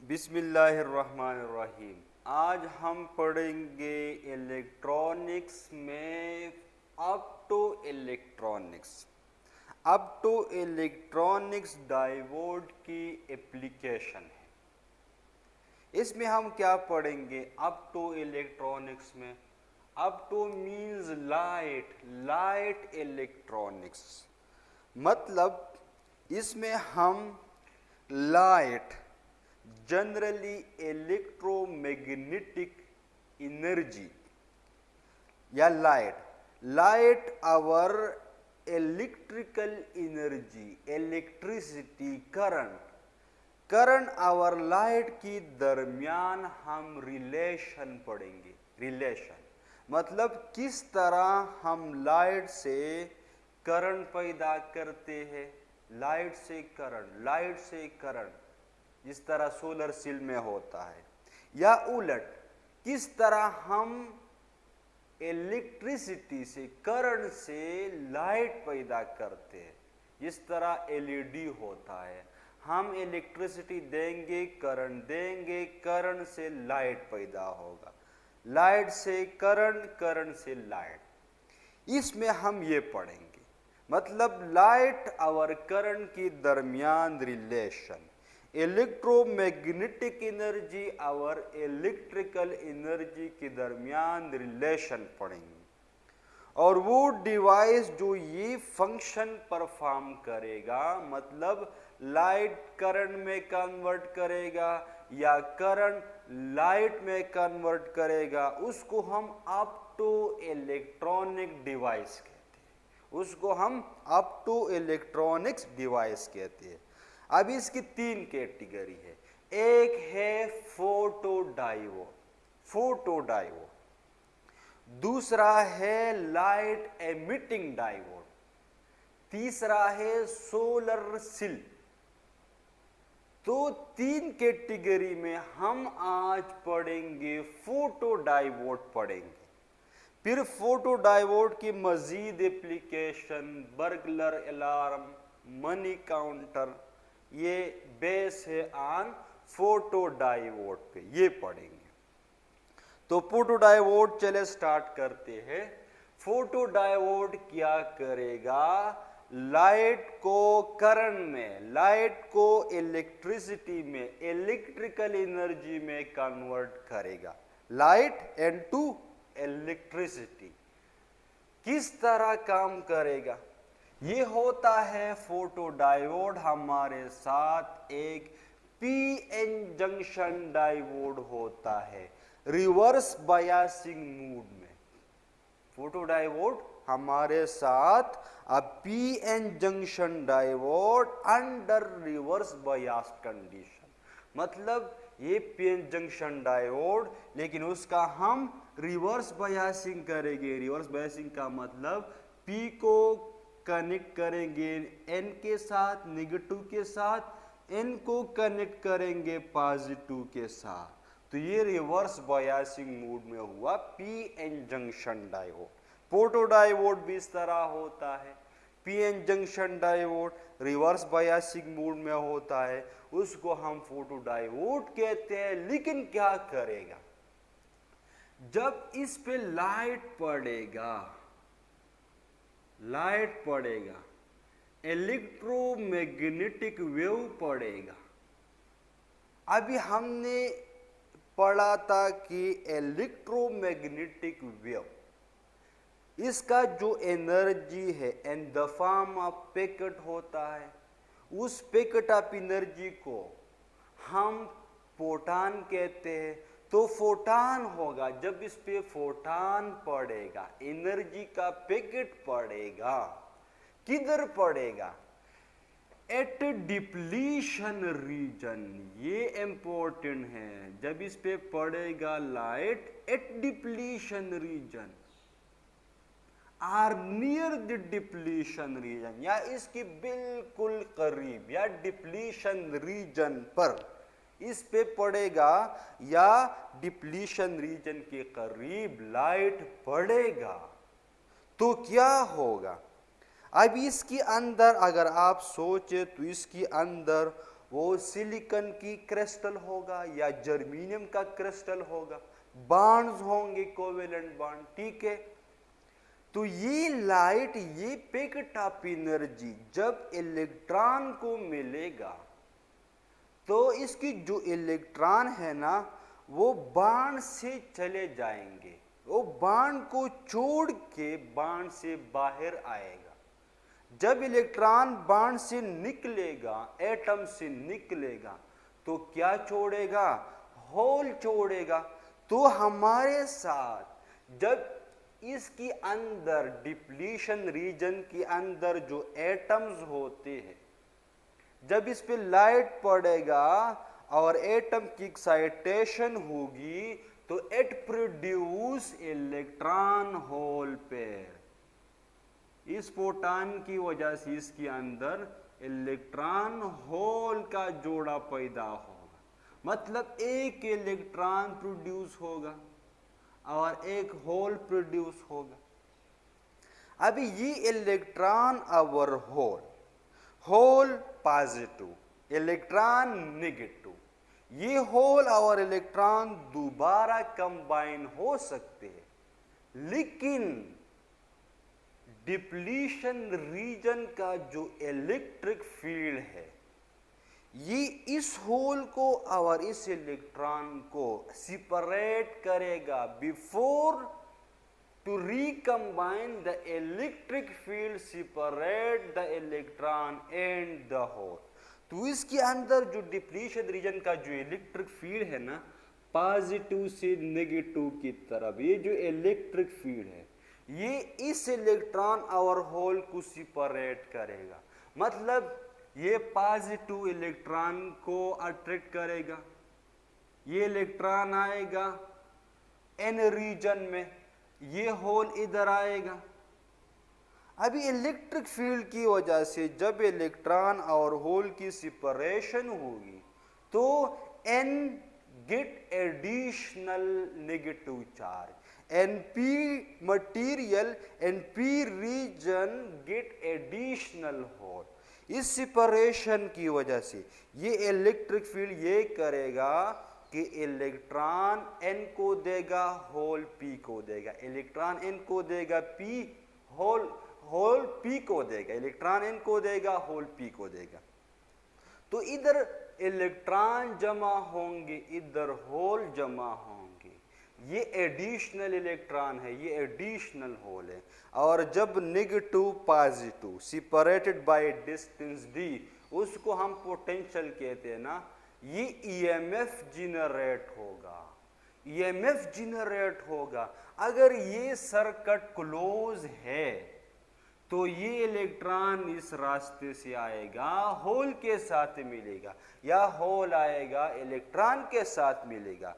बिस्मिल्लाहिर्रहमानिर्रहीम। आज हम पढ़ेंगे इलेक्ट्रॉनिक्स में अप टू इलेक्ट्रॉनिक्स डायोड की एप्लीकेशन है। इसमें हम क्या पढ़ेंगे अप टू इलेक्ट्रॉनिक्स में? Up to means light electronics, मतलब इसमें हम लाइट जनरली इलेक्ट्रोमैग्नेटिक एनर्जी या लाइट आवर इलेक्ट्रिकल एनर्जी, इलेक्ट्रिसिटी, करंट आवर लाइट की दरमियान हम रिलेशन पढ़ेंगे। रिलेशन मतलब किस तरह हम लाइट से करंट पैदा करते हैं, लाइट से करंट जिस तरह सोलर सेल में होता है, या उलट किस तरह हम इलेक्ट्रिसिटी से, करंट से लाइट पैदा करते हैं। जिस तरह एलईडी होता है, हम इलेक्ट्रिसिटी देंगे, करंट से लाइट पैदा होगा, लाइट से करंट से लाइट। इसमें हम ये पढ़ेंगे, मतलब लाइट और करंट की दरमियान रिलेशन, इलेक्ट्रोमैग्नेटिक एनर्जी और इलेक्ट्रिकल एनर्जी के दरमियान रिलेशन पढ़ेंगे। और वो डिवाइस जो ये फंक्शन परफॉर्म करेगा, मतलब लाइट करंट में कन्वर्ट करेगा या करंट लाइट में कन्वर्ट करेगा, उसको हम अप टू इलेक्ट्रॉनिक डिवाइस कहते हैं। उसको हम अप टू इलेक्ट्रॉनिक्स डिवाइस कहते हैं। अब इसकी तीन कैटेगरी है। एक है फोटोडायोड, दूसरा है लाइट एमिटिंग डायोड, तीसरा है सोलर सेल। तो तीन कैटेगरी में हम आज पढ़ेंगे फोटोडायोड पढ़ेंगे। फिर फोटोडायोड की मजीद application, burglar alarm, money counter, ये बेस है ऑन फोटोडायोड पे, ये पढ़ेंगे। तो फोटोडायोड चले स्टार्ट करते हैं। फोटोडायोड क्या करेगा? लाइट को करंट में, लाइट को इलेक्ट्रिसिटी में, इलेक्ट्रिकल एनर्जी में कन्वर्ट करेगा। लाइट इनटू इलेक्ट्रिसिटी किस तरह काम करेगा? ये होता है फोटोडायोड। हमारे साथ एक पीएन जंक्शन डायोड होता है रिवर्स बायसिंग मोड में। फोटोडायोड हमारे साथ अब PN junction diode under reverse bias condition, मतलब ये पीएन जंक्शन डायोड, लेकिन उसका हम रिवर्स बायसिंग करेंगे। रिवर्स बायसिंग का मतलब पी को कनेक्ट करेंगे एन के साथ, नेगेटिव के साथ, एन को कनेक्ट करेंगे पॉजिटिव के साथ। तो ये रिवर्स बायसिंग मोड में हुआ पीएन जंक्शन डायोड। फोटोडायोड भी इस तरह होता है। PN junction diode reverse biasing mode में होता है, उसको हम फोटोडायोड कहते हैं। लेकिन क्या करेगा? जब इस पे लाइट पड़ेगा, इलेक्ट्रोमैग्नेटिक वेव पड़ेगा। अभी हमने पढ़ा था कि इलेक्ट्रोमैग्नेटिक वेव, इसका जो एनर्जी है in the form of packet होता है। उस पैकेट ऑफ एनर्जी को हम फोटॉन कहते हैं। तो फोटॉन होगा, जब इस पे फोटॉन पड़ेगा, एनर्जी का पैकेट पड़ेगा, किधर पड़ेगा? At depletion region. ये इंपॉर्टेंट है। जब इस पे पड़ेगा light at depletion region or near the depletion region, या इसके बिल्कुल करीब या डिप्लीशन रीजन पर इस पे पड़ेगा, या डिप्लीशन रीजन के करीब लाइट पड़ेगा, तो क्या होगा? अब इसके अंदर अगर आप सोचे तो इसके अंदर वो सिलिकॉन की क्रिस्टल होगा या जर्मेनियम का क्रिस्टल होगा, बॉन्ड्स होंगे कोवेलेंट बॉन्ड, ठीक है। तो ये लाइट, ये पैकेट ऑफ एनर्जी जब इलेक्ट्रॉन को मिलेगा तो इसकी जो इलेक्ट्रॉन है ना वो बाण से चले जाएंगे, वो बाण को छोड़ के बाण से बाहर आएगा। जब इलेक्ट्रॉन बाण से निकलेगा, एटम से निकलेगा, तो क्या छोड़ेगा? होल छोड़ेगा। तो हमारे साथ जब इसके अंदर डिप्लीशन रीजन के अंदर जो एटम्स होते हैं, जब इस पे लाइट पड़ेगा और एटम की एक्साइटेशन होगी तो it produce electron hole pair. इस फोटॉन की वजह से इसके अंदर इलेक्ट्रॉन होल का जोड़ा पैदा होगा, मतलब एक इलेक्ट्रॉन प्रोड्यूस होगा और एक होल प्रोड्यूस होगा। अभी ये इलेक्ट्रॉन और होल पॉजिटिव, इलेक्ट्रॉन नेगेटिव, ये होल और इलेक्ट्रॉन दोबारा कंबाइन हो सकते हैं, लेकिन डिप्लीशन रीजन का जो इलेक्ट्रिक फील्ड है ये इस होल को और इस इलेक्ट्रॉन को सेपरेट करेगा। Before to recombine, the electric field separate the electron and the hole। तो इसके अंदर जो डिप्लीशन रीजन का जो इलेक्ट्रिक फील्ड है ना, पॉजिटिव से नेगेटिव की तरफ, ये जो इलेक्ट्रिक फील्ड है ये इस इलेक्ट्रॉन और होल को सेपरेट करेगा। मतलब ये पॉजिटिव इलेक्ट्रॉन को अट्रैक्ट करेगा, ये इलेक्ट्रॉन आएगा एन रीजन में, ये होल इधर आएगा। अभी इलेक्ट्रिक फील्ड की वजह से जब इलेक्ट्रॉन और होल की सेपरेशन होगी तो N get additional negative charge, NP material, NP region get additional hole. इस सेपरेशन की वजह से ये इलेक्ट्रिक फील्ड ये करेगा कि इलेक्ट्रॉन एन को देगा, होल पी को देगा, इलेक्ट्रॉन एन को देगा, पी होल पी को देगा, इलेक्ट्रॉन एन को देगा, होल पी को देगा। तो इधर इलेक्ट्रॉन जमा होंगे, इधर होल जमा होंगे। ये एडिशनल इलेक्ट्रॉन है, ये एडिशनल होल है। और जब negative positive separated by distance D, उसको हम पोटेंशियल कहते हैं ना, ये ईएमएफ जनरेट होगा, ईएमएफ जनरेट होगा। अगर ये सर्किट क्लोज है तो ये इलेक्ट्रॉन इस रास्ते से आएगा, होल के साथ मिलेगा, या होल आएगा इलेक्ट्रॉन के साथ मिलेगा।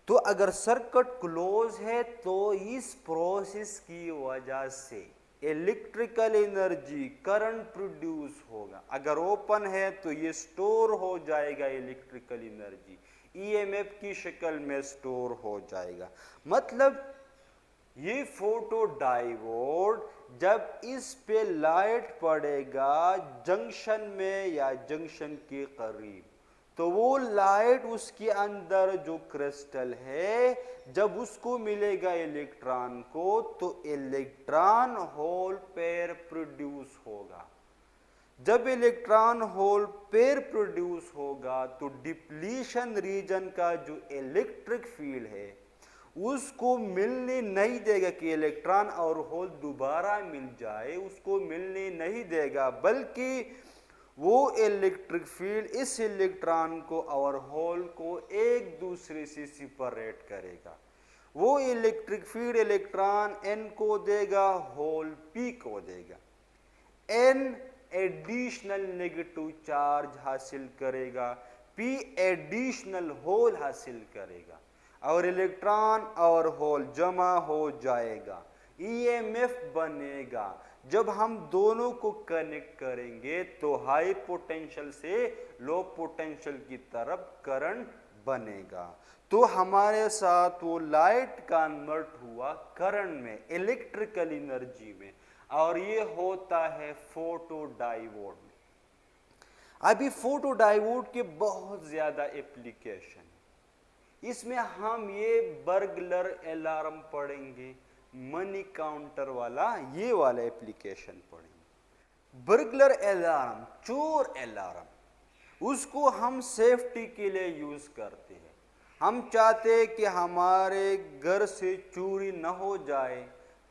तो अगर सर्किट क्लोज है तो इस प्रोसेस की वजह से इलेक्ट्रिकल एनर्जी, करंट प्रोड्यूस होगा। अगर ओपन है तो ये स्टोर हो जाएगा, इलेक्ट्रिकल एनर्जी ईएमएफ की शक्ल में स्टोर हो जाएगा। मतलब ये फोटो डायोड जब इस पे लाइट पड़ेगा जंक्शन में या जंक्शन के करीब, तो वो लाइट उसके अंदर जो क्रिस्टल है जब उसको मिलेगा इलेक्ट्रॉन को, तो इलेक्ट्रॉन होल पेयर प्रोड्यूस होगा। जब इलेक्ट्रॉन होल पेयर प्रोड्यूस होगा तो डिप्लीशन रीजन का जो इलेक्ट्रिक फील्ड है उसको मिलने नहीं देगा कि इलेक्ट्रॉन और होल दोबारा मिल जाए, उसको मिलने नहीं देगा, बल्कि वो इलेक्ट्रिक फील्ड इस इलेक्ट्रॉन को और होल को एक दूसरे से सेपरेट करेगा। वो इलेक्ट्रिक फील्ड इलेक्ट्रॉन एन को देगा, होल पी को देगा। एन एडिशनल नेगेटिव चार्ज हासिल करेगा, पी एडिशनल होल हासिल करेगा और इलेक्ट्रॉन और होल जमा हो जाएगा, ईएमएफ बनेगा। जब हम दोनों को कनेक्ट करेंगे तो हाई पोटेंशियल से लो पोटेंशियल की तरफ करंट बनेगा। तो हमारे साथ वो लाइट कन्वर्ट हुआ करंट में, इलेक्ट्रिकल एनर्जी में, और ये होता है फोटो डायोड में। अभी फोटो डायोड के बहुत ज्यादा एप्लीकेशन है। इसमें हम ये बर्गलर अलार्म पढ़ेंगे, मनी काउंटर वाला ये वाला एप्लीकेशन पढ़ेंगे। बर्गलर अलार्म, चोर अलार्म, उसको हम सेफ्टी के लिए यूज करते हैं। हम चाहते हैं कि हमारे घर से चोरी न हो जाए,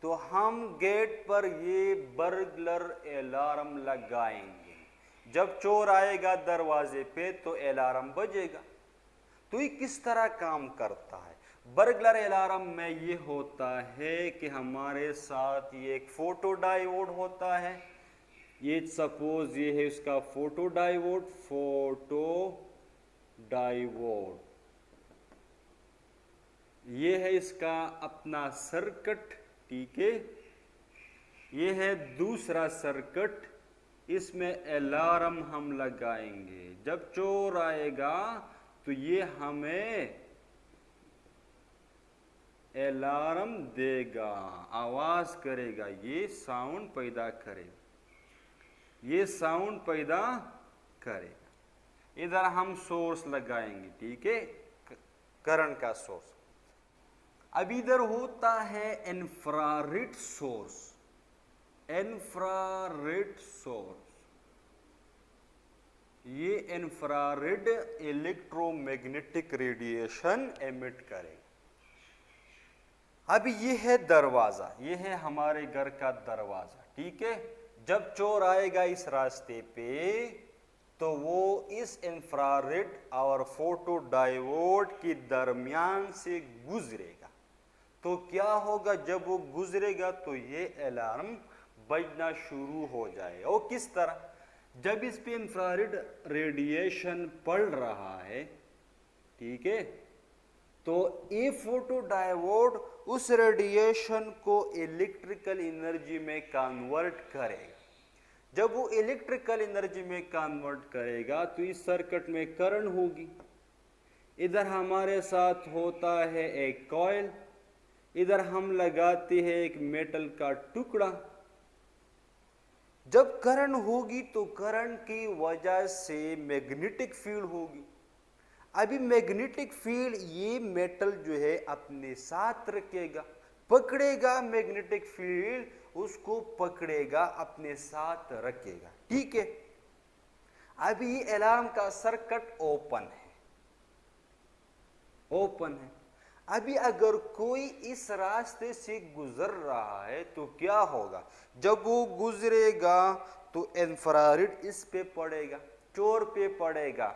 तो हम गेट पर ये बर्गलर अलार्म लगाएंगे। जब चोर आएगा दरवाजे पे तो अलार्म बजेगा। तो ये किस तरह काम करता है? बर्गलर अलार्म में ये होता है कि हमारे साथ ये एक फोटो डायोड होता है। ये सपोज ये है उसका फोटो डायोड, फोटो डायोड। ये है इसका अपना सर्किट, ठीक है। ये है दूसरा सर्किट, इसमें अलार्म हम लगाएंगे। जब चोर आएगा तो ये हमें अलार्म देगा, आवाज करेगा, ये साउंड पैदा करेगा, ये साउंड पैदा करेगा। इधर हम सोर्स लगाएंगे, ठीक है, करंट का सोर्स। अब इधर होता है इंफ्रारेड सोर्स, इंफ्रारेड सोर्स। ये इंफ्रारेड इलेक्ट्रोमैग्नेटिक रेडिएशन एमिट करेगा। अब ये है दरवाजा, ये है हमारे घर का दरवाजा, ठीक है। जब चोर आएगा इस रास्ते पे तो वो इस इंफ्रारेड और फोटो डायोड के दरमियान से गुजरेगा। तो क्या होगा? जब वो गुजरेगा तो ये अलार्म बजना शुरू हो जाएगा। वो किस तरह? जब इस पे इंफ्रारेड रेडिएशन पड़ रहा है, ठीक है, तो ये फोटो डायोड उस रेडिएशन को इलेक्ट्रिकल एनर्जी में कन्वर्ट करेगा। जब वो इलेक्ट्रिकल एनर्जी में कन्वर्ट करेगा तो इस सर्किट में करंट होगी। इधर हमारे साथ होता है एक कॉइल, इधर हम लगाते हैं एक मेटल का टुकड़ा। जब करंट होगी तो करंट की वजह से मैग्नेटिक फील्ड होगी। अभी मैग्नेटिक फील्ड ये मेटल जो है अपने साथ रखेगा, पकड़ेगा, मैग्नेटिक फील्ड उसको पकड़ेगा, अपने साथ रखेगा, ठीक है। अभी ये अलार्म का सर्किट ओपन है, ओपन है। अभी अगर कोई इस रास्ते से गुजर रहा है तो क्या होगा? जब वो गुजरेगा तो इंफ्रारेड इस पे पड़ेगा, चोर पे पड़ेगा।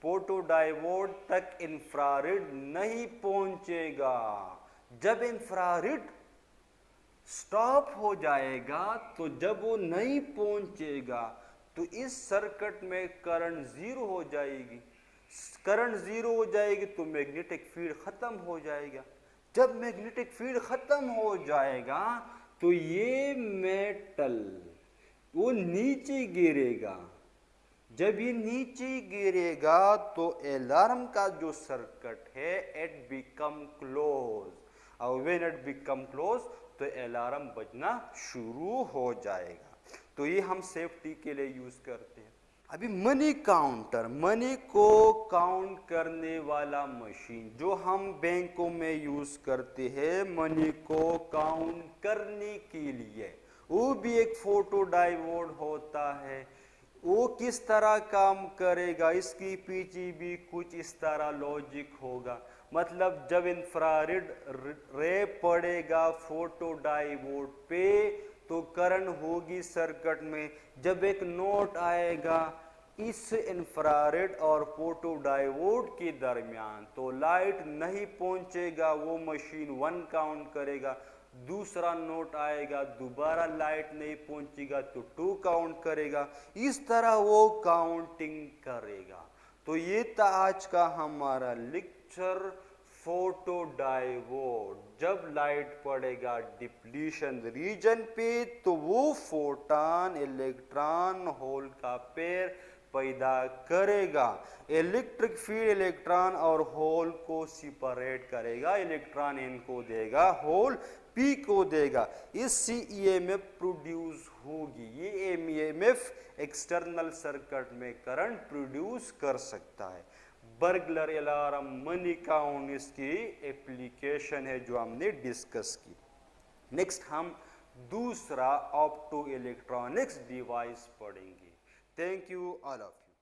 फोटो डायोड तक इंफ्रारेड नहीं पहुंचेगा। जब इंफ्रारेड स्टॉप हो जाएगा, तो जब वो नहीं पहुंचेगा तो इस सर्किट में करंट जीरो हो जाएगी। करंट जीरो हो जाएगी तो मैग्नेटिक फील्ड खत्म हो जाएगा। जब मैग्नेटिक फील्ड खत्म हो जाएगा तो ये मेटल वो नीचे गिरेगा। जब ये नीचे गिरेगा तो अलार्म का जो सर्किट है इट बिकम क्लोज, और व्हेन इट बिकम क्लोज तो अलार्म बजना शुरू हो जाएगा। तो ये हम सेफ्टी के लिए यूज करते हैं। अभी मनी काउंटर, मनी को काउंट करने वाला मशीन जो हम बैंकों में यूज करते हैं मनी को काउंट करने के लिए, वो भी एक फोटो डायोड होता है। वो किस तरह काम करेगा? इसकी पीछे भी कुछ इस तरह लॉजिक होगा। मतलब जब इंफ्रारेड रे पड़ेगा फोटो डायोड पे तो करंट होगी सर्किट में। जब एक नोट आएगा इस इंफ्रारेड और फोटो डायोड के दरमियान तो लाइट नहीं पहुंचेगा, वो मशीन 1 काउंट करेगा। दूसरा नोट आएगा, दोबारा लाइट नहीं पहुंचेगा तो 2 काउंट करेगा। इस तरह वो काउंटिंग करेगा। तो ये था आज का हमारा लेक्चर फोटो डायोड। जब लाइट पड़ेगा डिप्लीशन रीजन पे तो वो फोटॉन, इलेक्ट्रॉन, होल का पेयर पैदा करेगा। इलेक्ट्रिक फील्ड इलेक्ट्रॉन और होल को सेपरेट करेगा, इलेक्ट्रॉन इनको देगा, होल P को देगा, इससे EMF प्रोड्यूस होगी। ये EMF एक्सटर्नल सर्किट में करंट प्रोड्यूस कर सकता है। बर्गलर अलार्म, मनी काउंट इसकी एप्लीकेशन है जो हमने डिस्कस की। नेक्स्ट हम दूसरा ऑप्टो इलेक्ट्रॉनिक्स डिवाइस पढ़ेंगे। Thank you all of you.